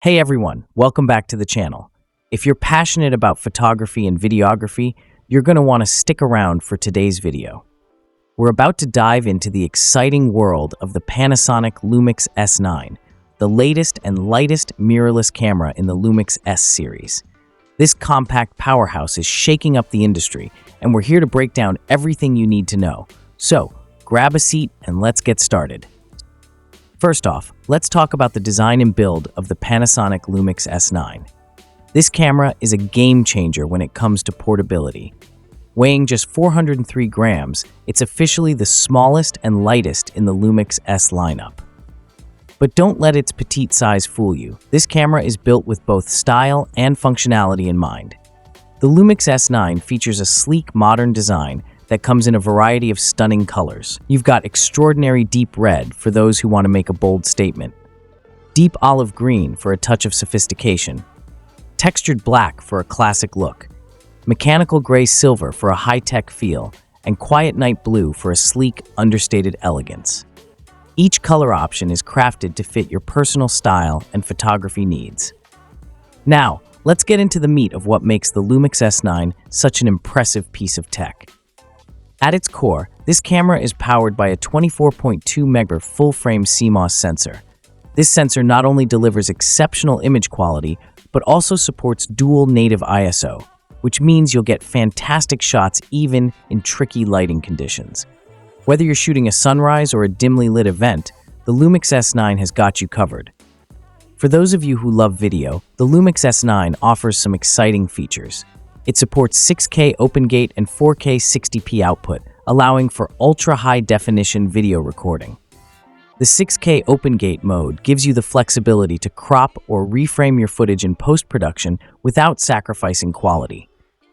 Hey everyone, welcome back to the channel. If you're passionate about photography and videography, you're going to want to stick around for today's video. We're about to dive into the exciting world of the Panasonic LUMIX S9, the latest and lightest mirrorless camera in the LUMIX S series. This compact powerhouse is shaking up the industry, and we're here to break down everything you need to know. So, grab a seat and let's get started. First off, let's talk about the design and build of the Panasonic LUMIX S9. This camera is a game changer when it comes to portability. Weighing just 403 grams, it's officially the smallest and lightest in the LUMIX S lineup. But don't let its petite size fool you. This camera is built with both style and functionality in mind. The LUMIX S9 features a sleek, modern design that comes in a variety of stunning colors. You've got extraordinary deep red for those who want to make a bold statement, deep olive green for a touch of sophistication, textured black for a classic look, mechanical gray silver for a high-tech feel, and quiet night blue for a sleek, understated elegance. Each color option is crafted to fit your personal style and photography needs. Now, let's get into the meat of what makes the LUMIX S9 such an impressive piece of tech. At its core, this camera is powered by a 24.2 megapixel full-frame CMOS sensor. This sensor not only delivers exceptional image quality, but also supports dual native ISO, which means you'll get fantastic shots even in tricky lighting conditions. Whether you're shooting a sunrise or a dimly lit event, the LUMIX S9 has got you covered. For those of you who love video, the LUMIX S9 offers some exciting features. It supports 6K OpenGate and 4K 60p output, allowing for ultra-high-definition video recording. The 6K OpenGate mode gives you the flexibility to crop or reframe your footage in post-production without sacrificing quality.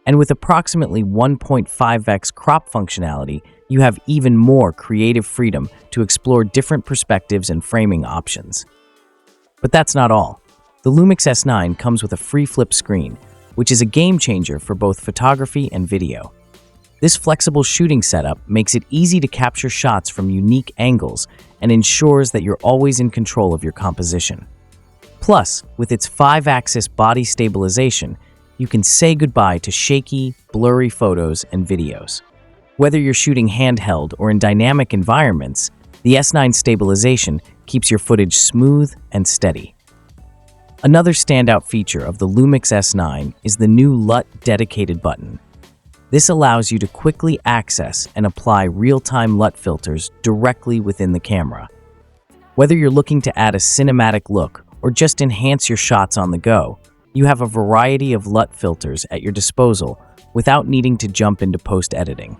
And with approximately 1.5x crop functionality, you have even more creative freedom to explore different perspectives and framing options. But that's not all. The LUMIX S9 comes with a free flip screen, which is a game changer for both photography and video. This flexible shooting setup makes it easy to capture shots from unique angles and ensures that you're always in control of your composition. Plus, with its 5-axis body stabilization, you can say goodbye to shaky, blurry photos and videos. Whether you're shooting handheld or in dynamic environments, the S9 stabilization keeps your footage smooth and steady. Another standout feature of the LUMIX S9 is the new LUT dedicated button. This allows you to quickly access and apply real-time LUT filters directly within the camera. Whether you're looking to add a cinematic look or just enhance your shots on the go, you have a variety of LUT filters at your disposal without needing to jump into post-editing.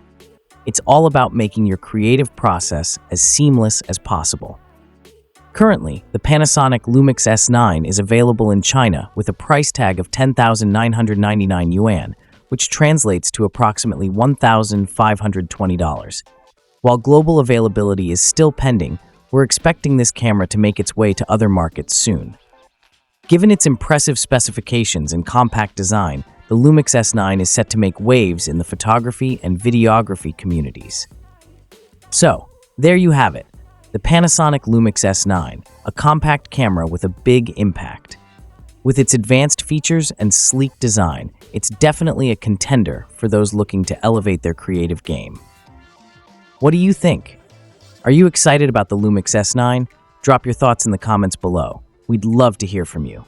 It's all about making your creative process as seamless as possible. Currently, the Panasonic LUMIX S9 is available in China with a price tag of 10,999 yuan, which translates to approximately $1,520. While global availability is still pending, we're expecting this camera to make its way to other markets soon. Given its impressive specifications and compact design, the LUMIX S9 is set to make waves in the photography and videography communities. So, there you have it. The Panasonic LUMIX S9, a compact camera with a big impact. With its advanced features and sleek design, it's definitely a contender for those looking to elevate their creative game. What do you think? Are you excited about the LUMIX S9? Drop your thoughts in the comments below. We'd love to hear from you.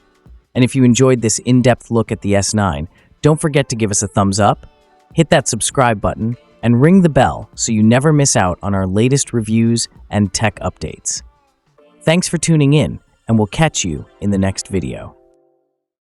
And if you enjoyed this in-depth look at the S9, don't forget to give us a thumbs up, hit that subscribe button, and ring the bell so you never miss out on our latest reviews and tech updates. Thanks for tuning in, and we'll catch you in the next video.